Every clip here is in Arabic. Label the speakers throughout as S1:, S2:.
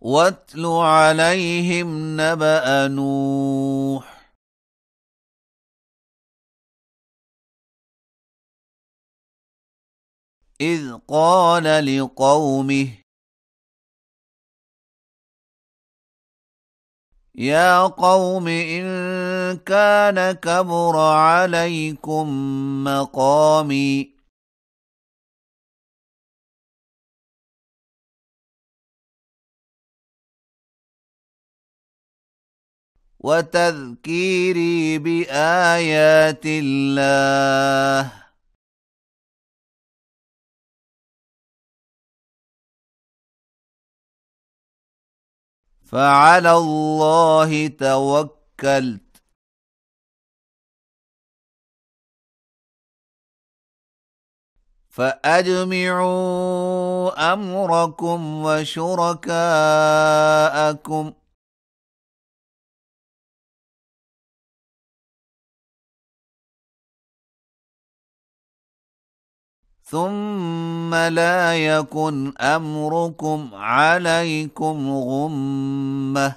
S1: واتل عليهم نبأ نوح إذ قال لقومه يا قوم إن كان كبر عليكم مقامي وتذكيري بآيات الله فعلى الله توكلت فأجمعوا أمركم وشركاءكم ثم لا يكن أمركم عليكم غمة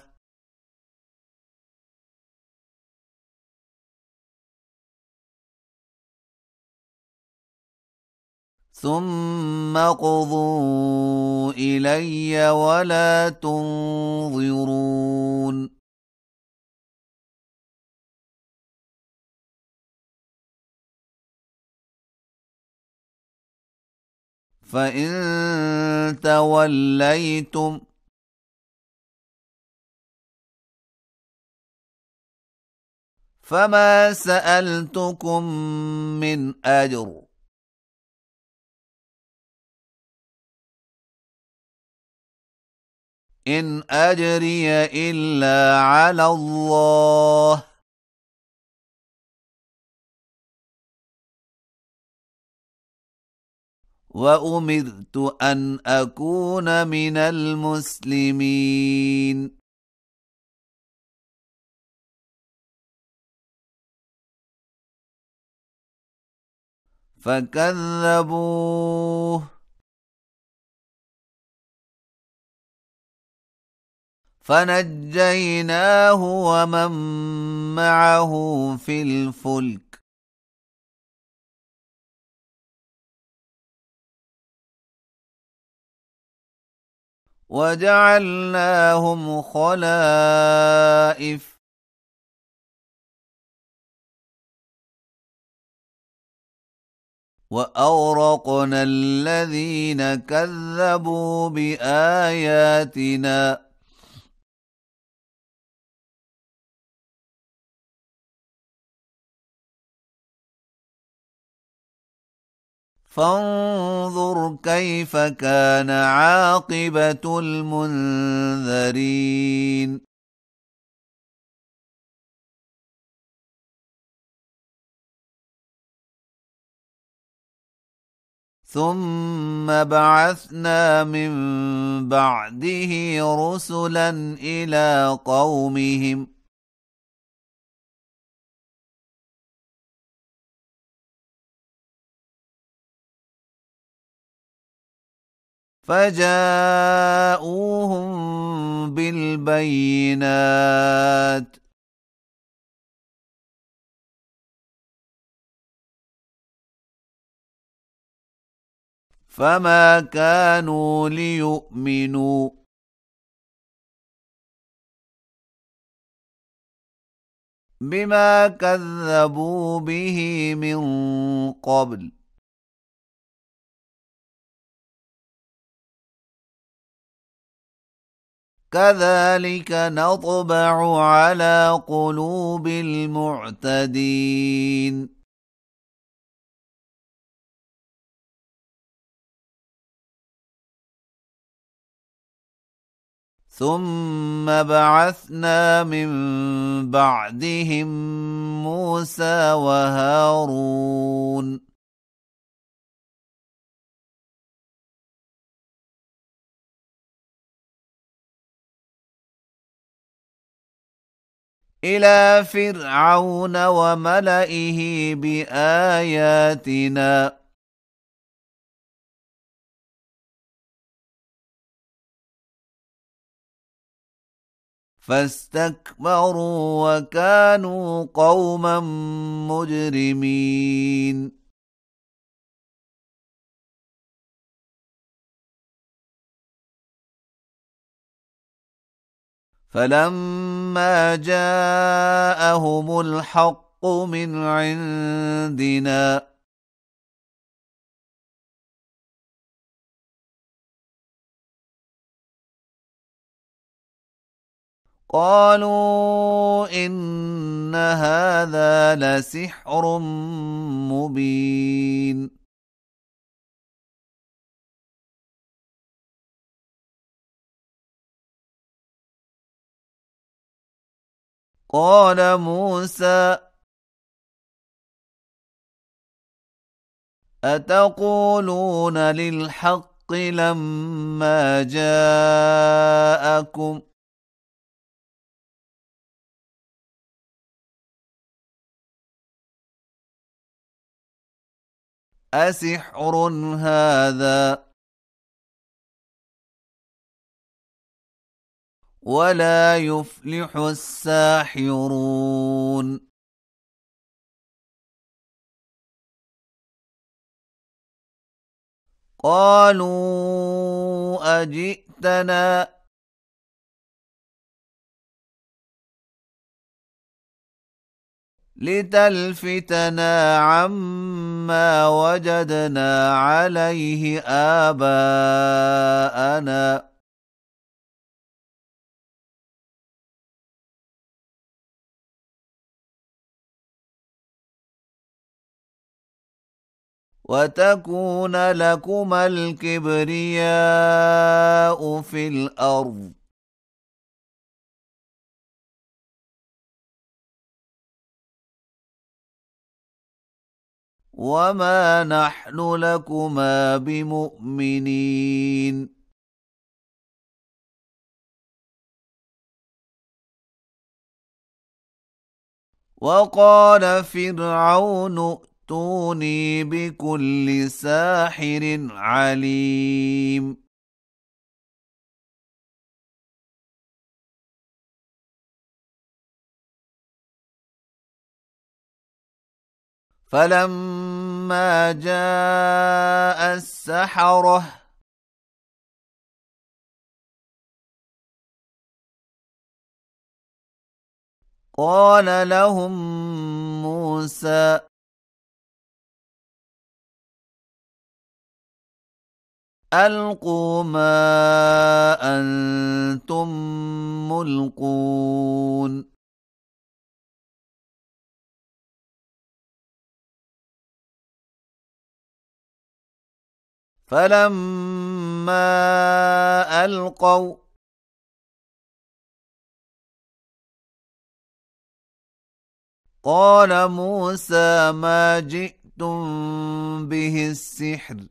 S1: ثم اقضوا إلي ولا تنظرون فإن توليتم فما سألتكم من أجر إن أجري إلا على الله وأمرت أن أكون من المسلمين فكذبوه فنجيناه ومن معه في الفلك وجعلناهم خلائف وأغرقنا الذين كذبوا بآياتنا فانظر كيف كان عاقبة المنذرين ثم بعثنا من بعده رسلا إلى قومهم فجاءوهم بالبينات فما كانوا ليؤمنوا بما كذبوا به من قبل كذلك نطبع على قلوب المعتدين ثم بعثنا من بعدهم موسى وهارون إلى فرعون وملئه بآياتنا فاستكبروا وكانوا قوما مجرمين. فلما جاءهم الحق من عندنا قالوا إن هذا لسحر مبين. قال موسى أتقولون للحق لما جاءكم أسحر هذا ولا يفلح الساحرون. قالوا أجئتنا لتلفتنا عما وجدنا عليه آباءنا وتكون لكما الكبرياء في الأرض وما نحن لكما بمؤمنين. وقال فرعون ائتوني بكل ساحر عليم. فلما جاء السحرة قال لهم موسى ألقوا ما أنتم ملقون. فلما ألقوا قال موسى ما جئتم به السحر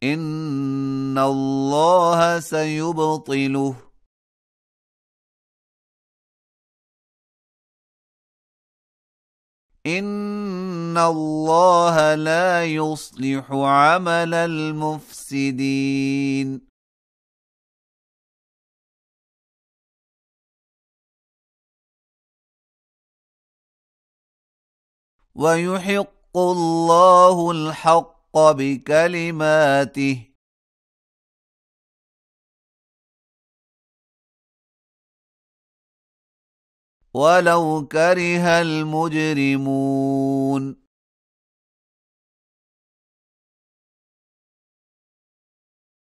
S1: إن الله سيبطله إن الله لا يصلح عمل المفسدين. ويحق الله الحق بكلماته ولو كره المجرمون.